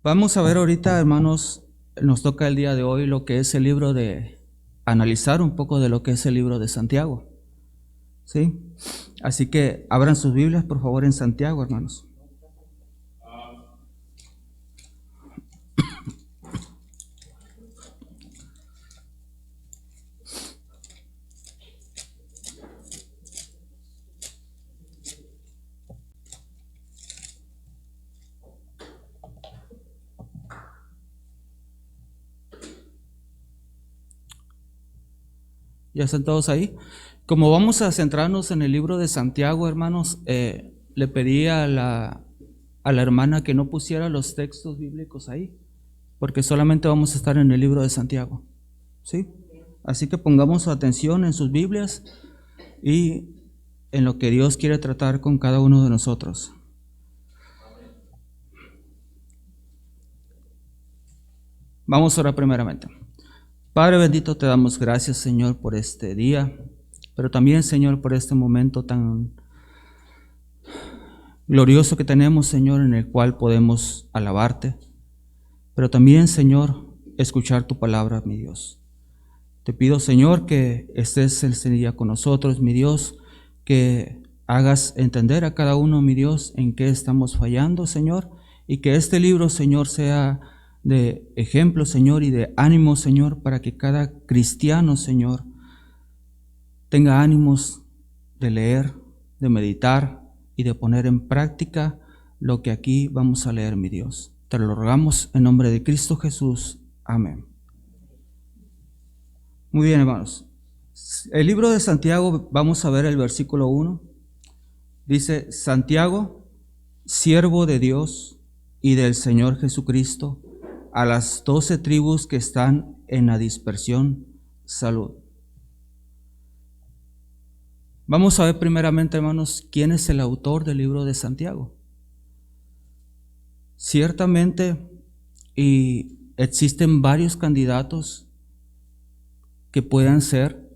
Vamos a ver ahorita, hermanos, nos toca el día de hoy lo que es el libro analizar un poco de lo que es el libro de Santiago. ¿Sí? Así que abran sus Biblias, por favor, en Santiago, hermanos. ¿Ya están todos ahí? Como vamos a centrarnos en el libro de Santiago, hermanos, le pedí a la hermana que no pusiera los textos bíblicos ahí, porque solamente vamos a estar en el libro de Santiago. ¿Sí? Así que pongamos su atención en sus Biblias y en lo que Dios quiere tratar con cada uno de nosotros. Vamos a orar primeramente. Padre bendito, te damos gracias, Señor, por este día, pero también, Señor, por este momento tan glorioso que tenemos, Señor, en el cual podemos alabarte, pero también, Señor, escuchar tu palabra, mi Dios. Te pido, Señor, que estés este día con nosotros, mi Dios, que hagas entender a cada uno, mi Dios, en qué estamos fallando, Señor, y que este libro, Señor, sea de ejemplo, Señor, y de ánimo, Señor, para que cada cristiano, Señor, tenga ánimos de leer, de meditar y de poner en práctica lo que aquí vamos a leer, mi Dios. Te lo rogamos en nombre de Cristo Jesús. Amén. Muy bien, hermanos. El libro de Santiago, vamos a ver el versículo 1. Dice: Santiago, siervo de Dios y del Señor Jesucristo, a las 12 tribus que están en la dispersión, salud. Vamos a ver primeramente, hermanos, quién es el autor del libro de Santiago. Ciertamente, y existen varios candidatos que puedan ser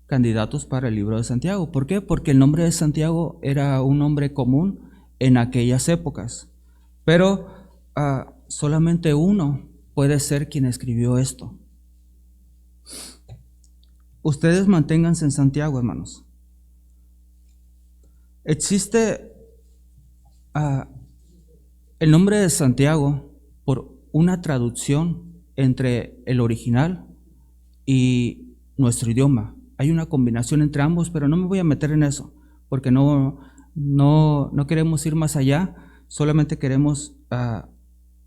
candidatos para el libro de Santiago. ¿Por qué? Porque el nombre de Santiago era un nombre común en aquellas épocas, pero solamente uno puede ser quien escribió esto. Ustedes manténganse en Santiago, hermanos. Existe el nombre de Santiago por una traducción entre el original y nuestro idioma. Hay una combinación entre ambos, pero no me voy a meter en eso, porque no queremos ir más allá, solamente queremos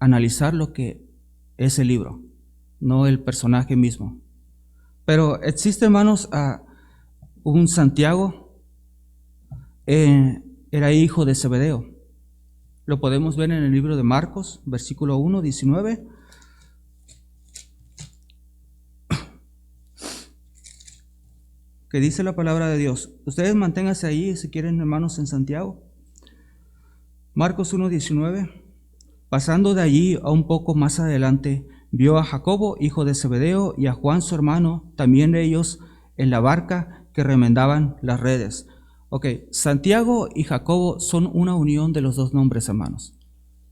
analizar lo que es el libro, no el personaje mismo. Pero existe, hermanos, un Santiago, era hijo de Zebedeo. Lo podemos ver en el libro de Marcos, versículo 1, 19. Que dice la palabra de Dios. Ustedes manténganse ahí si quieren, hermanos, en Santiago. Marcos 1, 19. Pasando de allí a un poco más adelante, vio a Jacobo, hijo de Zebedeo, y a Juan su hermano, también ellos en la barca que remendaban las redes. Ok, Santiago y Jacobo son una unión de los dos nombres, hermanos,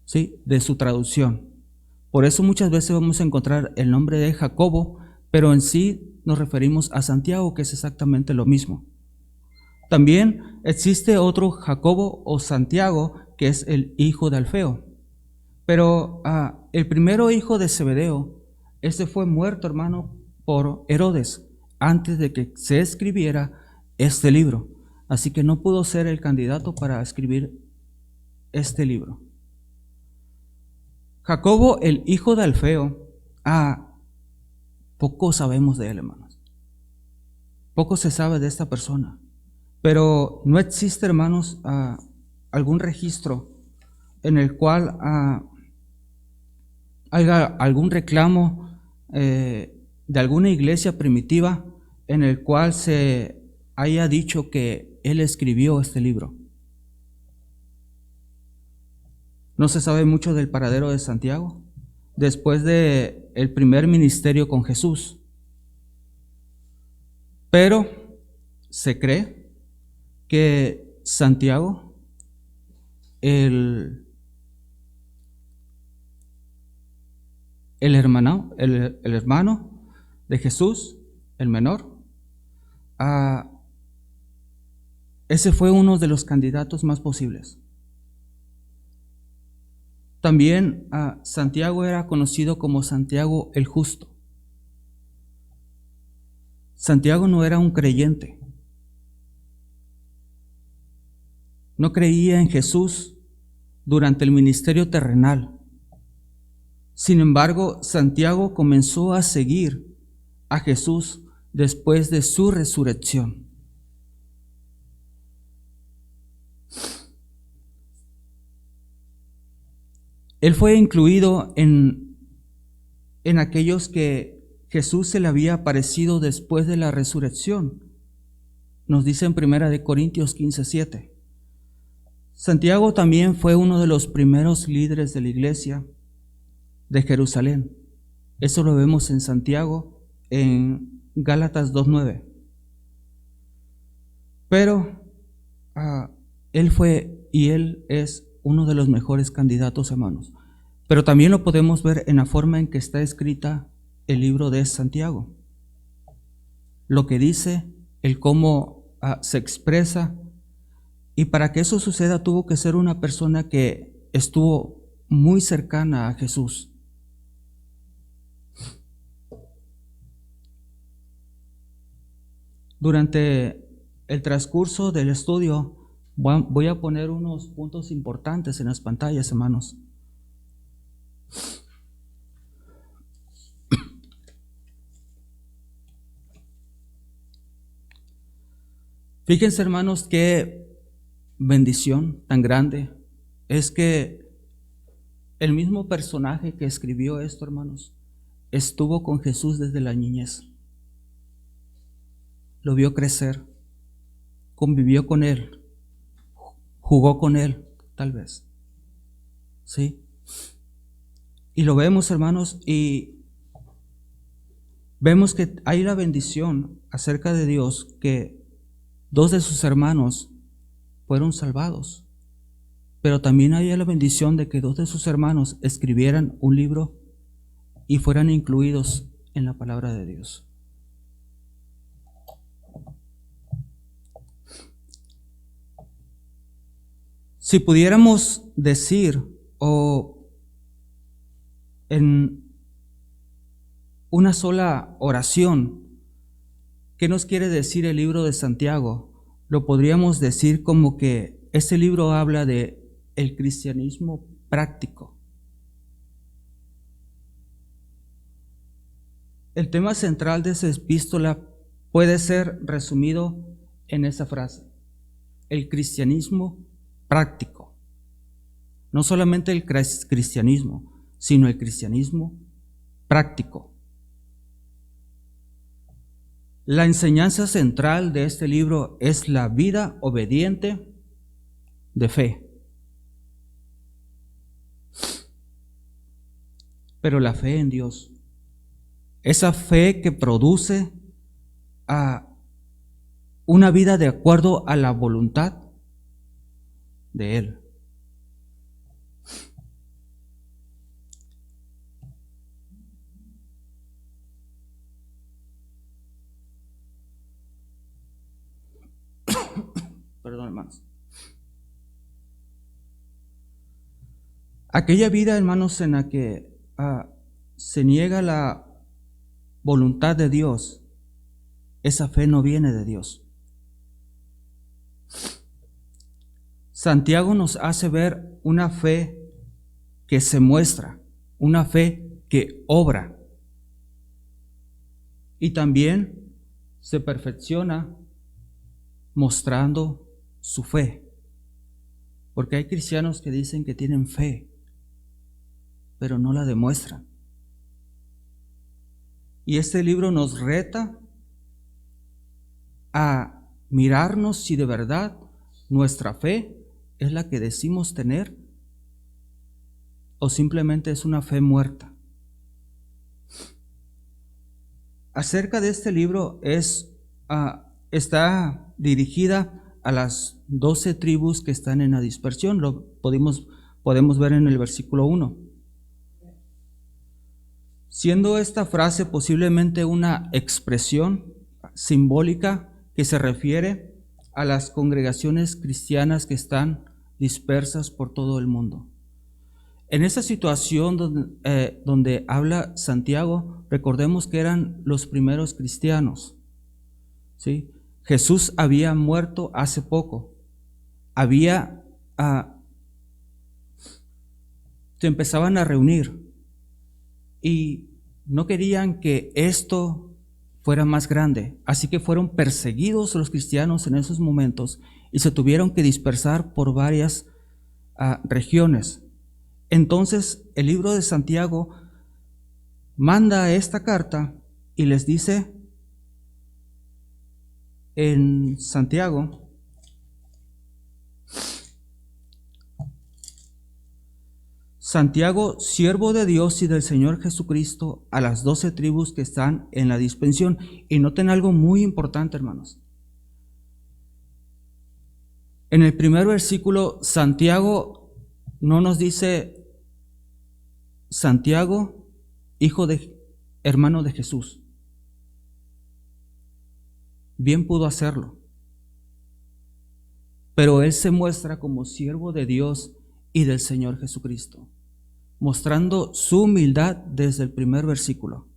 ¿sí? De su traducción. Por eso muchas veces vamos a encontrar el nombre de Jacobo, pero en sí nos referimos a Santiago, que es exactamente lo mismo. También existe otro Jacobo o Santiago, que es el hijo de Alfeo. Pero el primero hijo de Zebedeo, este fue muerto, hermano, por Herodes, antes de que se escribiera este libro. Así que no pudo ser el candidato para escribir este libro. Jacobo, el hijo de Alfeo, poco sabemos de él, hermanos. Poco se sabe de esta persona. Pero no existe, hermanos, algún registro en el cual haya algún reclamo de alguna iglesia primitiva en el cual se haya dicho que él escribió este libro. No se sabe mucho del paradero de Santiago después de el primer ministerio con Jesús, pero se cree que Santiago, el el hermano de Jesús, el menor. Ese fue uno de los candidatos más posibles. También Santiago era conocido como Santiago el Justo. Santiago no era un creyente. No creía en Jesús durante el ministerio terrenal. Sin embargo, Santiago comenzó a seguir a Jesús después de su resurrección. Él fue incluido en aquellos que Jesús se le había aparecido después de la resurrección. Nos dice en 1 Corintios 15:7. Santiago también fue uno de los primeros líderes de la iglesia de Jerusalén. Eso lo vemos en Santiago, en Gálatas 2:9. Pero él fue y él es uno de los mejores candidatos, hermanos. Pero también lo podemos ver en la forma en que está escrita el libro de Santiago. Lo que dice, el cómo se expresa. Y para que eso suceda tuvo que ser una persona que estuvo muy cercana a Jesús. Durante el transcurso del estudio voy a poner unos puntos importantes en las pantallas, hermanos. Fíjense, hermanos, qué bendición tan grande es que el mismo personaje que escribió esto, hermanos, estuvo con Jesús desde la niñez. Lo vio crecer, convivió con él, jugó con él, tal vez. ¿Sí? Y lo vemos, hermanos, y vemos que hay la bendición acerca de Dios, que 2 de sus hermanos fueron salvados. Pero también hay la bendición de que 2 de sus hermanos escribieran un libro y fueran incluidos en la palabra de Dios. Si pudiéramos decir, o en una sola oración, ¿qué nos quiere decir el libro de Santiago? Lo podríamos decir como que este libro habla de el cristianismo práctico. El tema central de esa epístola puede ser resumido en esa frase: el cristianismo práctico. No solamente el cristianismo, sino el cristianismo práctico. La enseñanza central de este libro es la vida obediente de fe. Pero la fe en Dios, esa fe que produce una vida de acuerdo a la voluntad de Él. Perdón, hermanos. Aquella vida, hermanos, en la que se niega la voluntad de Dios, esa fe no viene de Dios. Santiago nos hace ver una fe que se muestra, una fe que obra, y también se perfecciona mostrando su fe. Porque hay cristianos que dicen que tienen fe, pero no la demuestran. Y este libro nos reta a mirarnos si de verdad nuestra fe es la que decimos tener o simplemente es una fe muerta. Acerca de este libro está dirigida a las 12 tribus que están en la dispersión. Lo podemos ver en el versículo 1. siendo esta frase posiblemente una expresión simbólica que se refiere a las congregaciones cristianas que están dispersas por todo el mundo. En esa situación donde habla Santiago, recordemos que eran los primeros cristianos, ¿sí? Jesús había muerto hace poco, se empezaban a reunir y no querían que esto fuera más grande, así que fueron perseguidos los cristianos en esos momentos y se tuvieron que dispersar por varias regiones. Entonces el libro de Santiago manda esta carta y les dice en Santiago, Santiago, siervo de Dios y del Señor Jesucristo, a las 12 tribus que están en la dispensación. Y noten algo muy importante, hermanos. En el primer versículo, Santiago no nos dice Santiago, hermano de Jesús. Bien pudo hacerlo, pero él se muestra como siervo de Dios y del Señor Jesucristo, mostrando su humildad desde el primer versículo.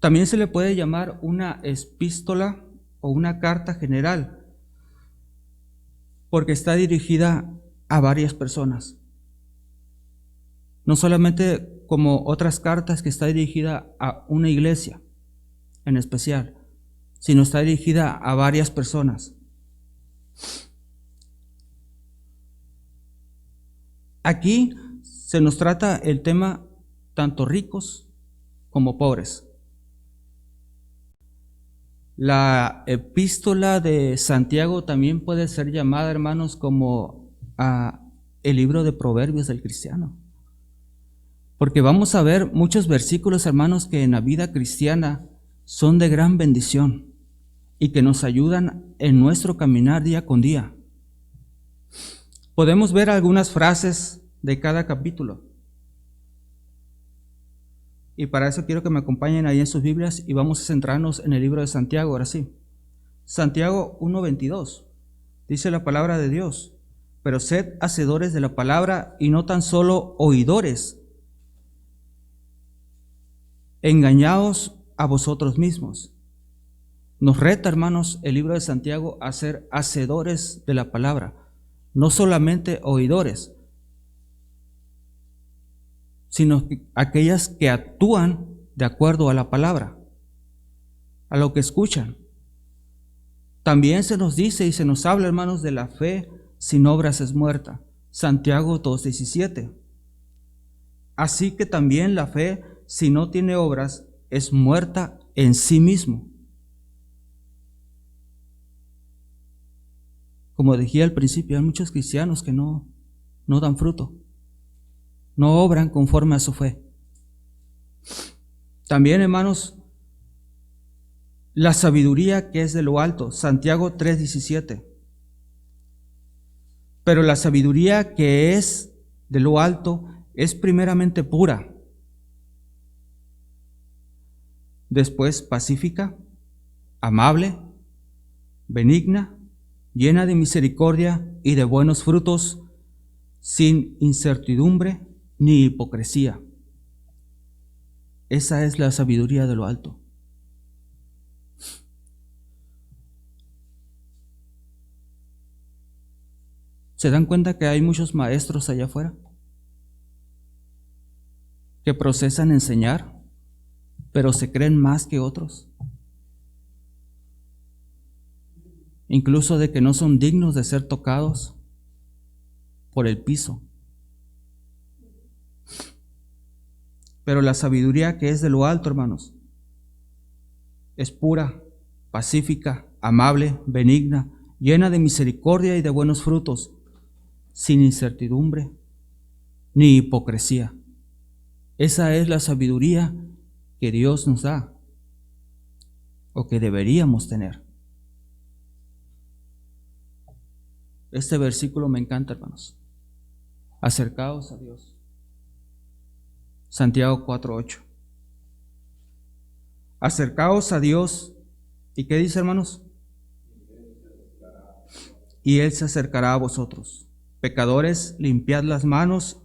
También se le puede llamar una epístola o una carta general, porque está dirigida a varias personas. No solamente como otras cartas que está dirigida a una iglesia en especial, sino está dirigida a varias personas. Aquí se nos trata el tema tanto ricos como pobres. La epístola de Santiago también puede ser llamada, hermanos, como el libro de Proverbios del cristiano. Porque vamos a ver muchos versículos, hermanos, que en la vida cristiana son de gran bendición y que nos ayudan en nuestro caminar día con día. Podemos ver algunas frases de cada capítulo. Y para eso quiero que me acompañen ahí en sus Biblias y vamos a centrarnos en el libro de Santiago, ahora sí. Santiago 1:22, dice la palabra de Dios: pero sed hacedores de la palabra y no tan solo oidores, engañaos a vosotros mismos. Nos reta, hermanos, el libro de Santiago a ser hacedores de la palabra, no solamente oidores, sino aquellas que actúan de acuerdo a la palabra, a lo que escuchan. También se nos dice y se nos habla, hermanos, de la fe sin obras es muerta. Santiago 2:17. Así que también la fe, si no tiene obras, es muerta en sí mismo. Como dije al principio, hay muchos cristianos que no dan fruto, no obran conforme a su fe. También, hermanos, la sabiduría que es de lo alto, Santiago 3:17. Pero la sabiduría que es de lo alto es primeramente pura, después pacífica, amable, benigna, llena de misericordia y de buenos frutos, sin incertidumbre ni hipocresía. Esa es la sabiduría de lo alto. ¿Se dan cuenta que hay muchos maestros allá afuera que procesan enseñar, pero se creen más que otros? Incluso de que no son dignos de ser tocados por el piso. Pero la sabiduría que es de lo alto, hermanos, es pura, pacífica, amable, benigna, llena de misericordia y de buenos frutos, sin incertidumbre ni hipocresía. Esa es la sabiduría que Dios nos da, o que deberíamos tener. Este versículo me encanta, hermanos. Acercaos a Dios Santiago 4:8. Acercaos a Dios. ¿Y qué dice, hermanos? Y Él se acercará a vosotros. Pecadores, limpiad las manos,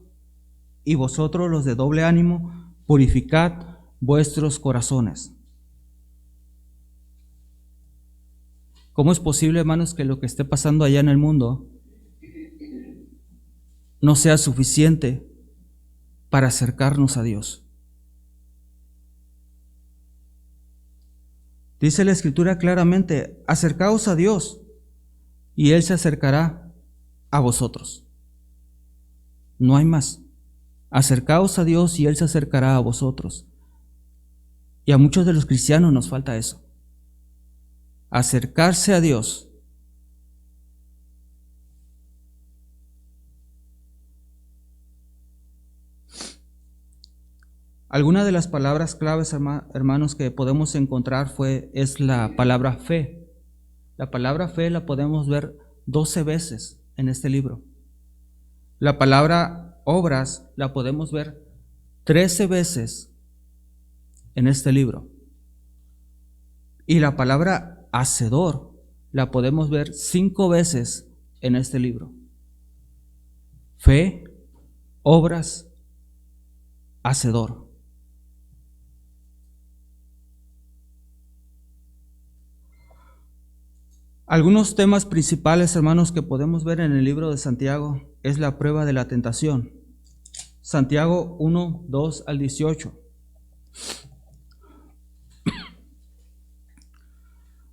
y vosotros los de doble ánimo, purificad vuestros corazones. ¿Cómo es posible, hermanos, que lo que esté pasando allá en el mundo no sea suficiente para acercarnos a Dios? Dice la Escritura claramente: acercaos a Dios y Él se acercará a vosotros. No hay más. Acercaos a Dios y Él se acercará a vosotros. Y a muchos de los cristianos nos falta eso. Acercarse a Dios. Alguna de las palabras claves, hermanos, que podemos encontrar es la palabra fe. La palabra fe la podemos ver 12 veces en este libro. La palabra obras la podemos ver 13 veces en este libro. Y la palabra hacedor la podemos ver 5 veces en este libro. Fe, obras, hacedor. Algunos temas principales, hermanos, que podemos ver en el libro de Santiago es la prueba de la tentación. Santiago 1, 2 al 18.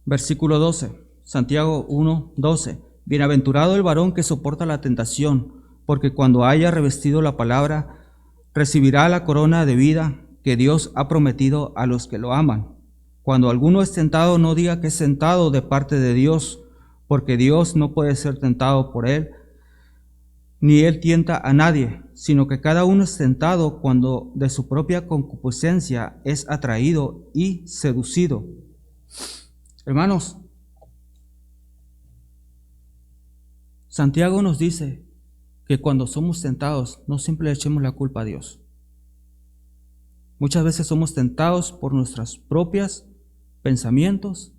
Versículo 12. Santiago 1, 12. Bienaventurado el varón que soporta la tentación, porque cuando haya revestido la palabra, recibirá la corona de vida que Dios ha prometido a los que lo aman. Cuando alguno es tentado, no diga que es tentado de parte de Dios, porque Dios no puede ser tentado por él, ni él tienta a nadie, sino que cada uno es tentado cuando de su propia concupiscencia es atraído y seducido. Hermanos, Santiago nos dice que cuando somos tentados, no siempre le echemos la culpa a Dios. Muchas veces somos tentados por nuestras propias pensamientos.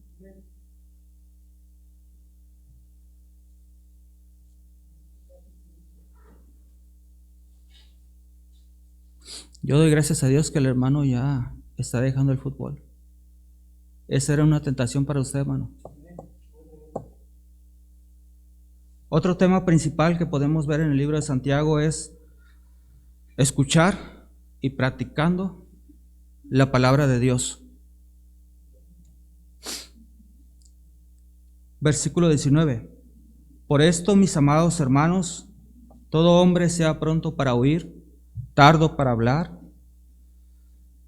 Yo doy gracias a Dios que el hermano ya está dejando el fútbol. Esa era una tentación para usted, hermano. Otro tema principal que podemos ver en el libro de Santiago es escuchar y practicando la palabra de Dios. Versículo 19. Por esto, mis amados hermanos, todo hombre sea pronto para oír, tardo para hablar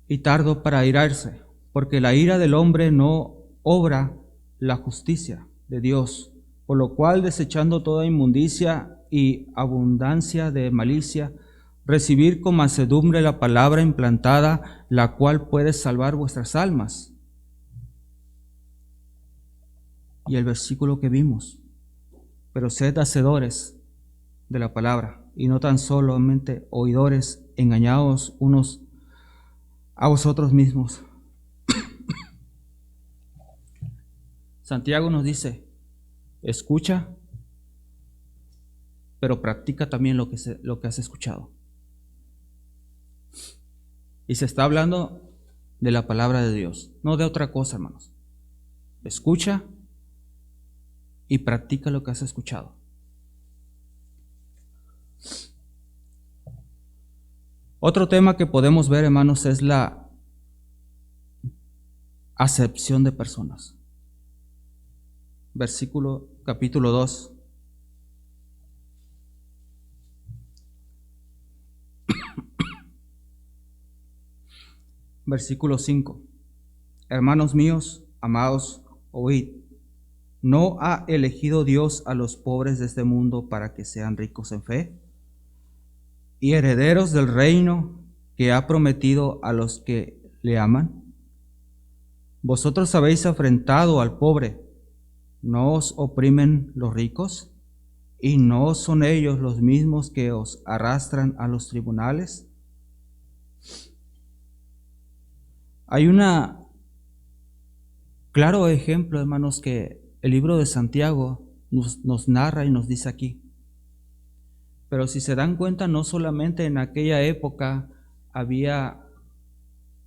y tardo para airarse, porque la ira del hombre no obra la justicia de Dios, por lo cual, desechando toda inmundicia y abundancia de malicia, recibir con mansedumbre la palabra implantada, la cual puede salvar vuestras almas. Y el versículo que vimos: pero sed hacedores de la palabra, y no tan solamente oidores, engañados unos a vosotros mismos. Santiago nos dice: escucha, pero practica también lo que has escuchado. Y se está hablando de la palabra de Dios, no de otra cosa, hermanos. Escucha y practica lo que has escuchado. Otro tema que podemos ver, hermanos, es la acepción de personas. Capítulo 2. Versículo 5. Hermanos míos, amados, oíd. ¿No ha elegido Dios a los pobres de este mundo para que sean ricos en fe y herederos del reino que ha prometido a los que le aman? Vosotros habéis afrentado al pobre. ¿No os oprimen los ricos? ¿Y no son ellos los mismos que os arrastran a los tribunales? Hay claro ejemplo, hermanos, que el libro de Santiago nos narra y nos dice aquí. Pero si se dan cuenta, no solamente en aquella época había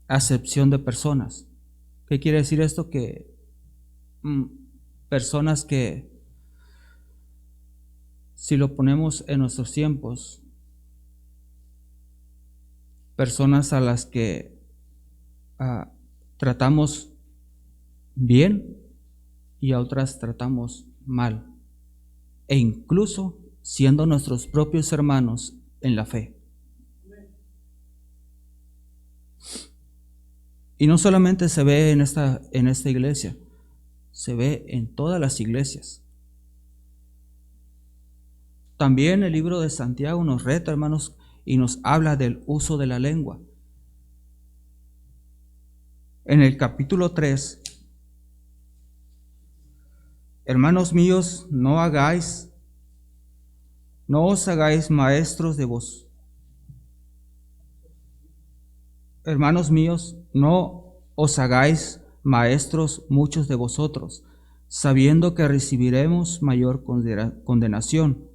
acepción de personas. ¿Qué quiere decir esto? Que personas que, si lo ponemos en nuestros tiempos, personas a las que tratamos bien y a otras tratamos mal, e incluso siendo nuestros propios hermanos en la fe. Y no solamente se ve en esta iglesia, se ve en todas las iglesias. También el libro de Santiago nos reta, hermanos, y nos habla del uso de la lengua. En el capítulo 3, hermanos míos, no os hagáis maestros de vos. Hermanos míos, no os hagáis maestros muchos de vosotros, sabiendo que recibiremos mayor condenación,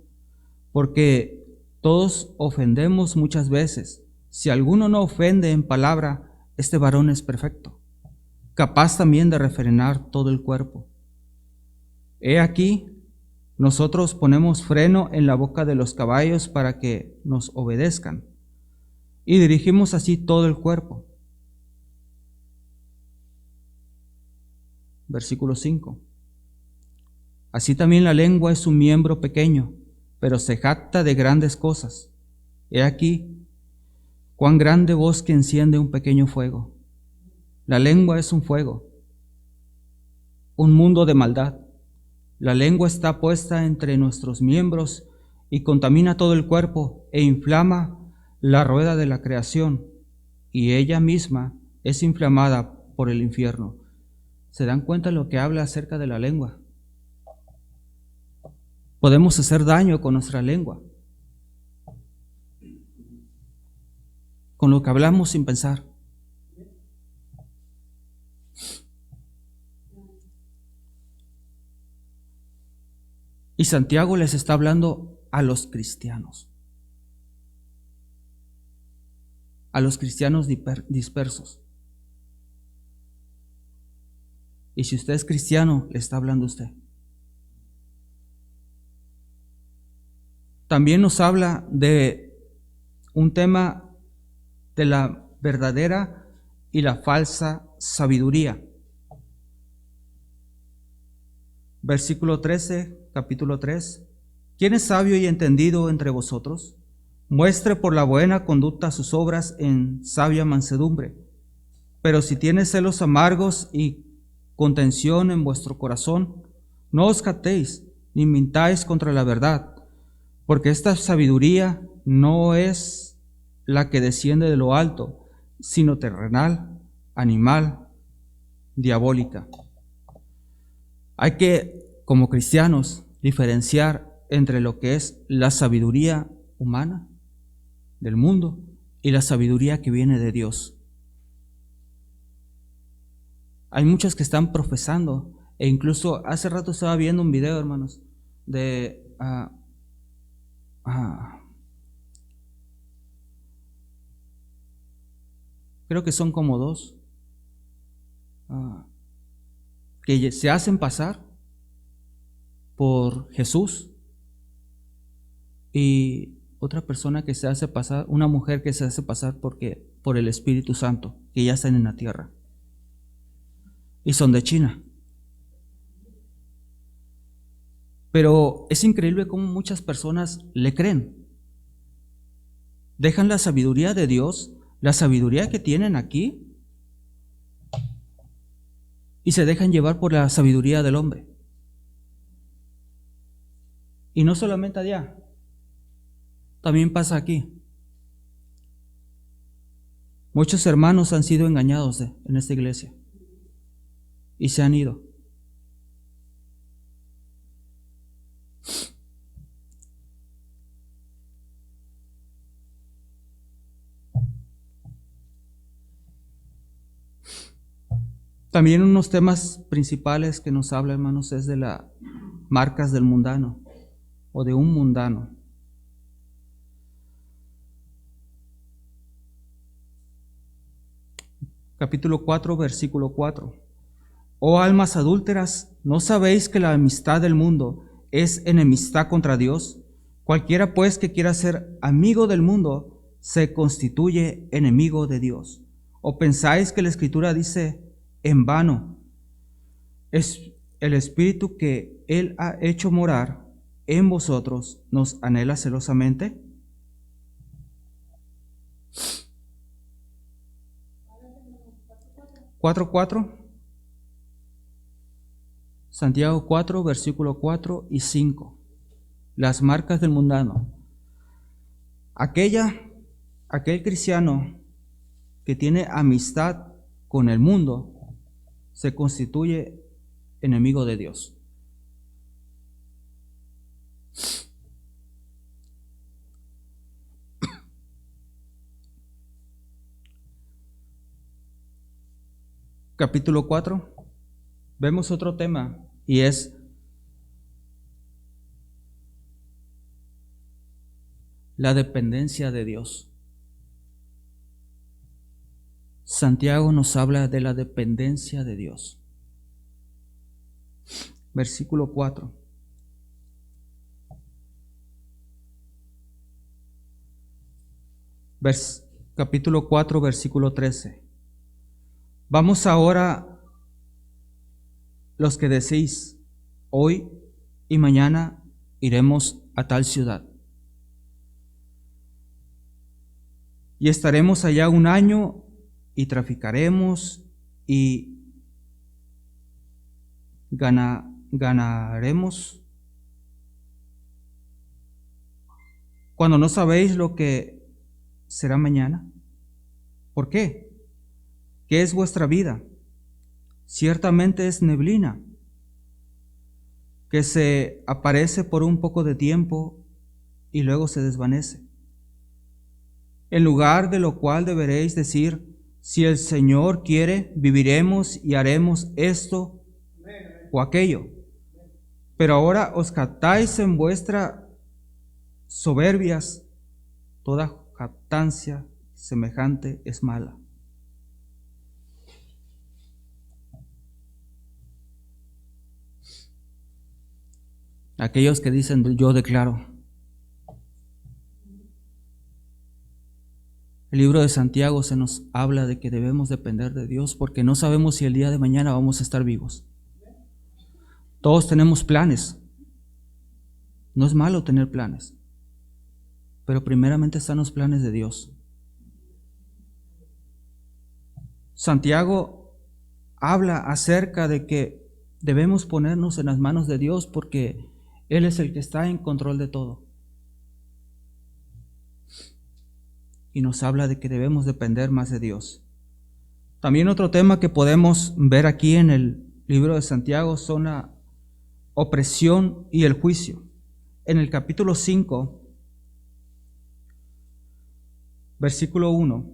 porque todos ofendemos muchas veces. Si alguno no ofende en palabra, este varón es perfecto, capaz también de refrenar todo el cuerpo. He aquí, nosotros ponemos freno en la boca de los caballos para que nos obedezcan, y dirigimos así todo el cuerpo. Versículo 5. Así también la lengua es un miembro pequeño, pero se jacta de grandes cosas. He aquí, cuán grande bosque enciende un pequeño fuego. La lengua es un fuego, un mundo de maldad. La lengua está puesta entre nuestros miembros y contamina todo el cuerpo e inflama la rueda de la creación, y ella misma es inflamada por el infierno. ¿Se dan cuenta de lo que habla acerca de la lengua? Podemos hacer daño con nuestra lengua, con lo que hablamos sin pensar. Y Santiago les está hablando a los cristianos dispersos. Y si usted es cristiano, le está hablando a usted. También nos habla de un tema de la verdadera y la falsa sabiduría. Versículo 13, capítulo 3. ¿Quién es sabio y entendido entre vosotros? Muestre por la buena conducta sus obras en sabia mansedumbre. Pero si tiene celos amargos y contención en vuestro corazón, no os jactéis ni mintáis contra la verdad, porque esta sabiduría no es la que desciende de lo alto, sino terrenal, animal, diabólica. Hay que, como cristianos, diferenciar entre lo que es la sabiduría humana del mundo y la sabiduría que viene de Dios. Hay muchos que están profesando, e incluso hace rato estaba viendo un video, hermanos, de creo que son como dos, que se hacen pasar por Jesús, y otra persona que se hace pasar, una mujer que se hace pasar por el Espíritu Santo, que ya están en la tierra, y son de China. Pero es increíble cómo muchas personas le creen. Dejan la sabiduría de Dios, la sabiduría que tienen aquí, y se dejan llevar por la sabiduría del hombre. Y no solamente allá, también pasa aquí. Muchos hermanos han sido engañados en esta iglesia y se han ido. También unos temas principales que nos habla, hermanos, es de las marcas del mundano o de un mundano. Capítulo 4, versículo 4. Oh almas adúlteras, ¿no sabéis que la amistad del mundo es enemistad contra Dios? Cualquiera pues que quiera ser amigo del mundo se constituye enemigo de Dios. ¿O pensáis que la Escritura dice en vano, es el Espíritu que Él ha hecho morar en vosotros nos anhela celosamente? ¿4:4? Santiago 4, versículo 4 y 5. Las marcas del mundano. Aquel cristiano que tiene amistad con el mundo se constituye enemigo de Dios. Capítulo 4, vemos otro tema y es la dependencia de Dios. Santiago nos habla de la dependencia de Dios. Versículo 4. Capítulo 4, versículo 13. Vamos ahora, los que decís, hoy y mañana iremos a tal ciudad. Y estaremos allá un año y traficaremos y ganaremos. Cuando no sabéis lo que será mañana. ¿Por qué? ¿Qué es vuestra vida? Ciertamente es neblina, que se aparece por un poco de tiempo y luego se desvanece. En lugar de lo cual deberéis decir, si el Señor quiere, viviremos y haremos esto o aquello. Pero ahora os jactáis en vuestras soberbias. Toda jactancia semejante es mala. Aquellos que dicen, yo declaro. El libro de Santiago se nos habla de que debemos depender de Dios porque no sabemos si el día de mañana vamos a estar vivos. Todos tenemos planes. No es malo tener planes, pero primeramente están los planes de Dios. Santiago habla acerca de que debemos ponernos en las manos de Dios porque Él es el que está en control de todo. Y nos habla de que debemos depender más de Dios. También otro tema que podemos ver aquí en el libro de Santiago son la opresión y el juicio. En el capítulo 5, versículo 1,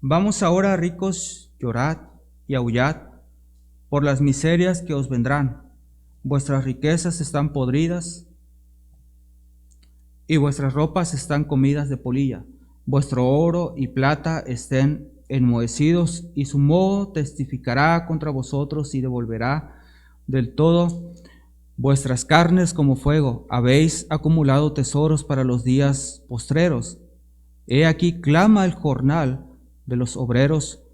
vamos ahora, ricos, llorad y aullad por las miserias que os vendrán. Vuestras riquezas están podridas y vuestras ropas están comidas de polilla. Vuestro oro y plata estén enmohecidos, y su moho testificará contra vosotros y devolverá del todo vuestras carnes como fuego. Habéis acumulado tesoros para los días postreros. He aquí clama el jornal de los obreros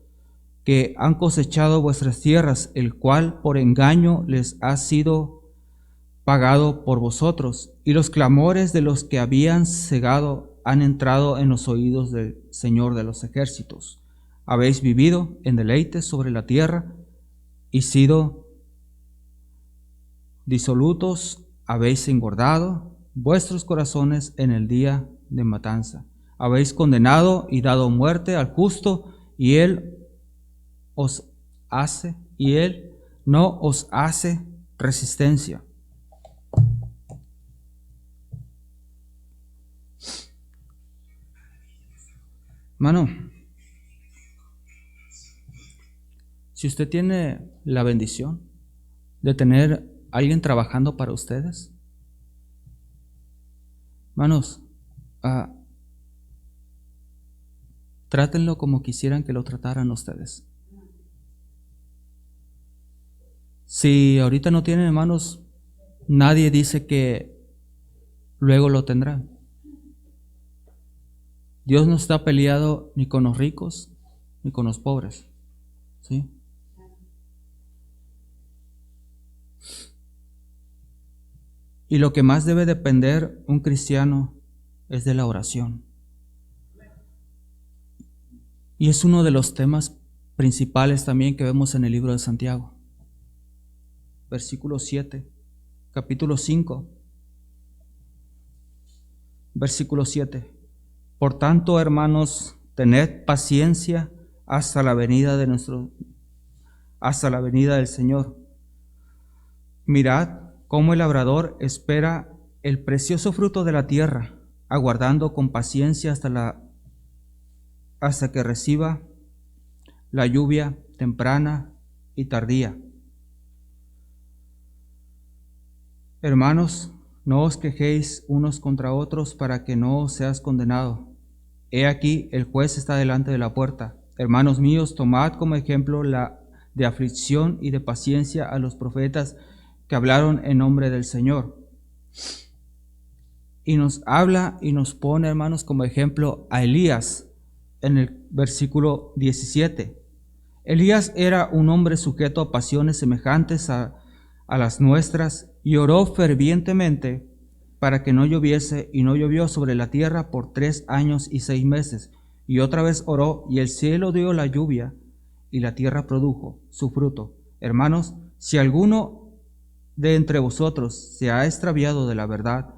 que han cosechado vuestras tierras, el cual por engaño les ha sido pagado por vosotros, y los clamores de los que habían cegado han entrado en los oídos del Señor de los ejércitos. Habéis vivido en deleites sobre la tierra y sido disolutos, habéis engordado vuestros corazones en el día de matanza. Habéis condenado y dado muerte al justo, y él no os hace resistencia. Hermano, Si usted tiene la bendición de tener a alguien trabajando para ustedes, hermanos, trátenlo como quisieran que lo trataran ustedes. Si ahorita no tienen, hermanos, nadie dice que luego lo tendrán. Dios no está peleado ni con los ricos ni con los pobres, ¿sí? Y lo que más debe depender un cristiano es de la oración. Y es uno de los temas principales también que vemos en el libro de Santiago. Versículo 7, capítulo 5, versículo 7. Por tanto, hermanos, tened paciencia hasta la venida del Señor. Mirad cómo el labrador espera el precioso fruto de la tierra, aguardando con paciencia hasta que reciba la lluvia temprana y tardía. Hermanos, no os quejéis unos contra otros para que no seas condenado. He aquí, el juez está delante de la puerta. Hermanos míos, tomad como ejemplo de aflicción y de paciencia a los profetas que hablaron en nombre del Señor. Y nos habla y nos pone, hermanos, como ejemplo a Elías en el versículo 17. Elías era un hombre sujeto a pasiones semejantes a las nuestras, y oró fervientemente para que no lloviese, y no llovió sobre la tierra por 3 años y 6 meses. Y otra vez oró, y el cielo dio la lluvia, y la tierra produjo su fruto. Hermanos, si alguno de entre vosotros se ha extraviado de la verdad,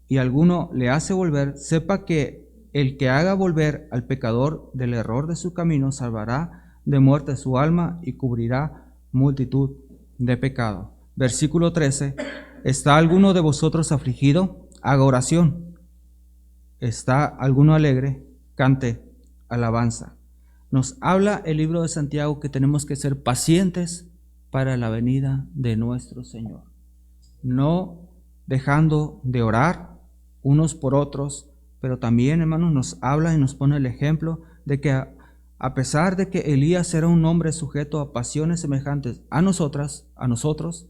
y alguno le hace volver, sepa que el que haga volver al pecador del error de su camino salvará de muerte su alma y cubrirá multitud de pecado. Versículo 13. ¿Está alguno de vosotros afligido? Haga oración. ¿Está alguno alegre? Cante alabanza. Nos habla el libro de Santiago que tenemos que ser pacientes para la venida de nuestro Señor, no dejando de orar unos por otros, pero también, hermanos, nos habla y nos pone el ejemplo de que a pesar de que Elías era un hombre sujeto a pasiones semejantes a nosotros,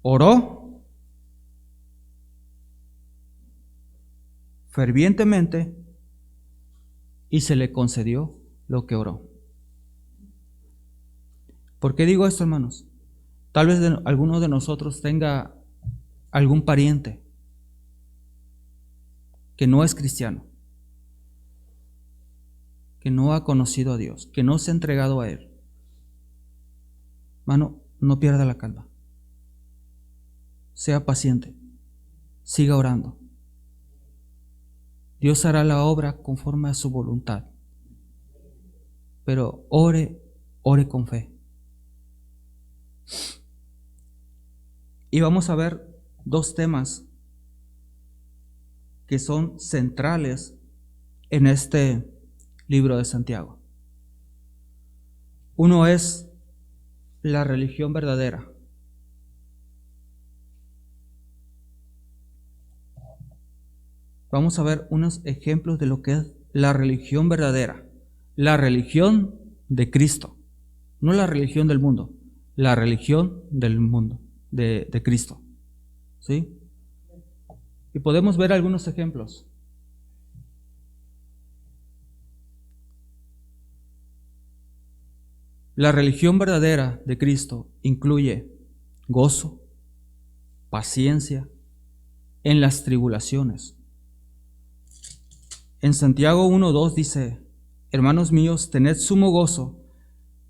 oró fervientemente y se le concedió lo que oró. ¿Por qué digo esto, hermanos? Tal vez alguno de nosotros tenga algún pariente que no es cristiano, que no ha conocido a Dios, que no se ha entregado a Él. Hermano, no pierda la calma. Sea paciente. Siga orando. Dios hará la obra conforme a su voluntad. Pero ore con fe. Y vamos a ver 2 temas que son centrales en este libro de Santiago. Uno es la religión verdadera. Vamos a ver unos ejemplos de lo que es la religión verdadera. La religión de Cristo. No la religión del mundo. La religión del mundo, de Cristo. ¿Sí? Y podemos ver algunos ejemplos. La religión verdadera de Cristo incluye gozo, paciencia en las tribulaciones. En Santiago 1:2 dice: hermanos míos, tened sumo gozo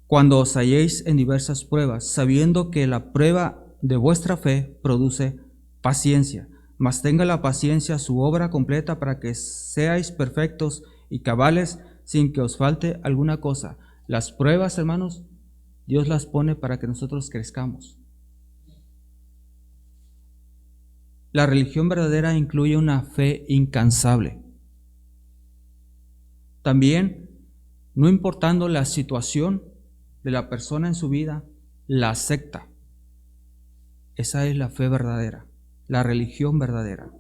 cuando os halléis en diversas pruebas, sabiendo que la prueba de vuestra fe produce paciencia. Mas tenga la paciencia su obra completa para que seáis perfectos y cabales sin que os falte alguna cosa. Las pruebas, hermanos, Dios las pone para que nosotros crezcamos. La religión verdadera incluye una fe incansable. También, no importando la situación, de la persona en su vida, la acepta. Esa es la fe verdadera, la religión verdadera.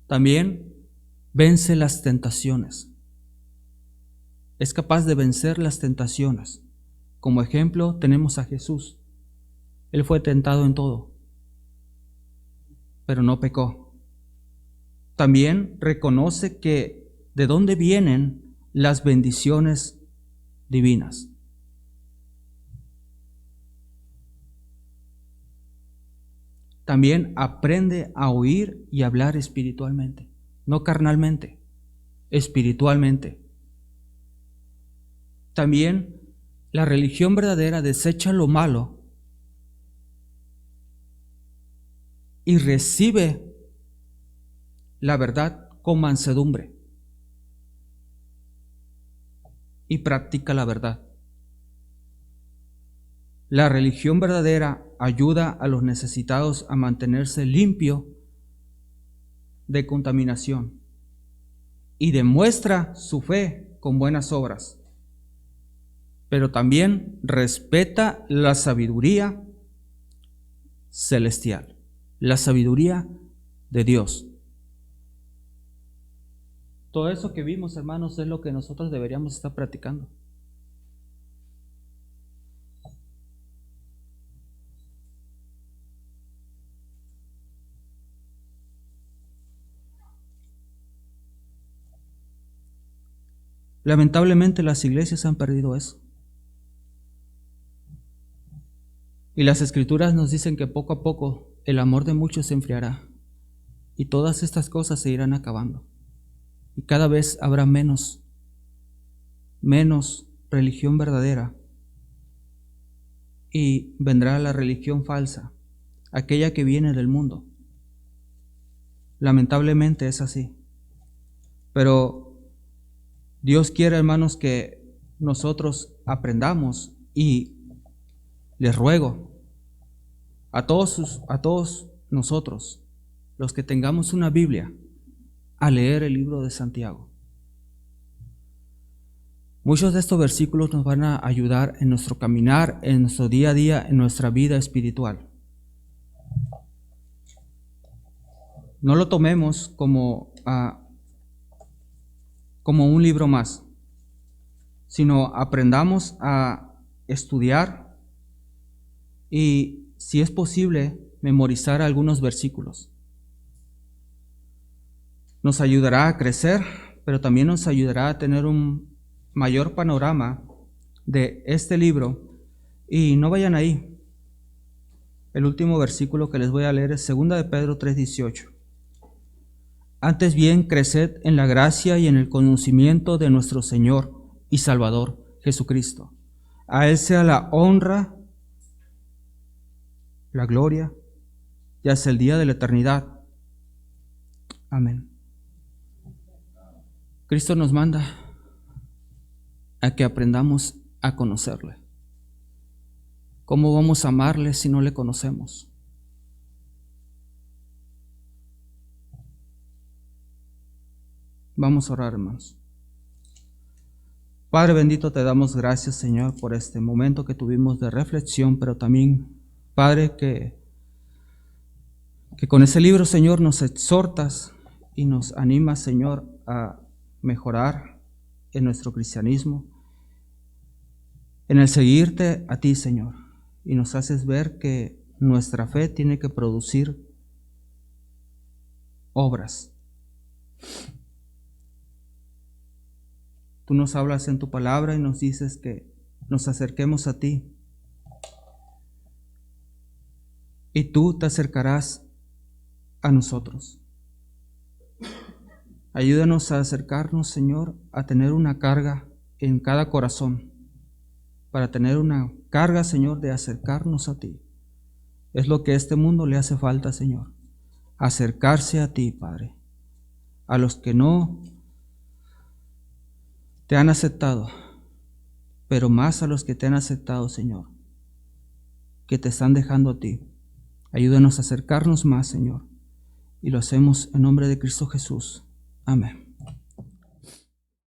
También vence las tentaciones. Es capaz de vencer las tentaciones. Como ejemplo tenemos a Jesús. Él fue tentado en todo, pero no pecó. También reconoce que de dónde vienen las bendiciones divinas. También aprende a oír y hablar espiritualmente, no carnalmente, espiritualmente. También la religión verdadera desecha lo malo y recibe la verdad con mansedumbre y practica la verdad. La religión verdadera ayuda a los necesitados a mantenerse limpio de contaminación y demuestra su fe con buenas obras, pero también respeta la sabiduría celestial, la sabiduría de Dios. Todo eso que vimos, hermanos, es lo que nosotros deberíamos estar practicando. Lamentablemente las iglesias han perdido eso. Y las escrituras nos dicen que poco a poco el amor de muchos se enfriará y todas estas cosas se irán acabando. Y cada vez habrá menos religión verdadera y vendrá la religión falsa, aquella que viene del mundo. Lamentablemente es así. Pero Dios quiere, hermanos, que nosotros aprendamos, y les ruego a todos nosotros, los que tengamos una Biblia, a leer el libro de Santiago. Muchos de estos versículos nos van a ayudar en nuestro caminar, en nuestro día a día, en nuestra vida espiritual. No lo tomemos como un libro más, sino aprendamos a estudiar y, si es posible, memorizar algunos versículos. Nos ayudará a crecer, pero también nos ayudará a tener un mayor panorama de este libro. Y no vayan ahí. El último versículo que les voy a leer es 2 de Pedro 3:18. Antes bien, creced en la gracia y en el conocimiento de nuestro Señor y Salvador Jesucristo. A Él sea la honra, la gloria, y hasta el día de la eternidad. Amén. Cristo nos manda a que aprendamos a conocerle. ¿Cómo vamos a amarle si no le conocemos? Vamos a orar, hermanos. Padre bendito, te damos gracias, Señor, por este momento que tuvimos de reflexión, pero también, Padre, que con ese libro, Señor, nos exhortas y nos animas, Señor, a mejorar en nuestro cristianismo, en el seguirte a ti, Señor, y nos haces ver que nuestra fe tiene que producir obras. Tú nos hablas en tu palabra y nos dices que nos acerquemos a ti, y tú te acercarás a nosotros. Ayúdanos a acercarnos, Señor, a tener una carga en cada corazón, para tener una carga, Señor, de acercarnos a ti. Es lo que a este mundo le hace falta, Señor, acercarse a ti, Padre. A los que no te han aceptado, pero más a los que te han aceptado, Señor, que te están dejando a ti. Ayúdanos a acercarnos más, Señor, y lo hacemos en nombre de Cristo Jesús. Amén.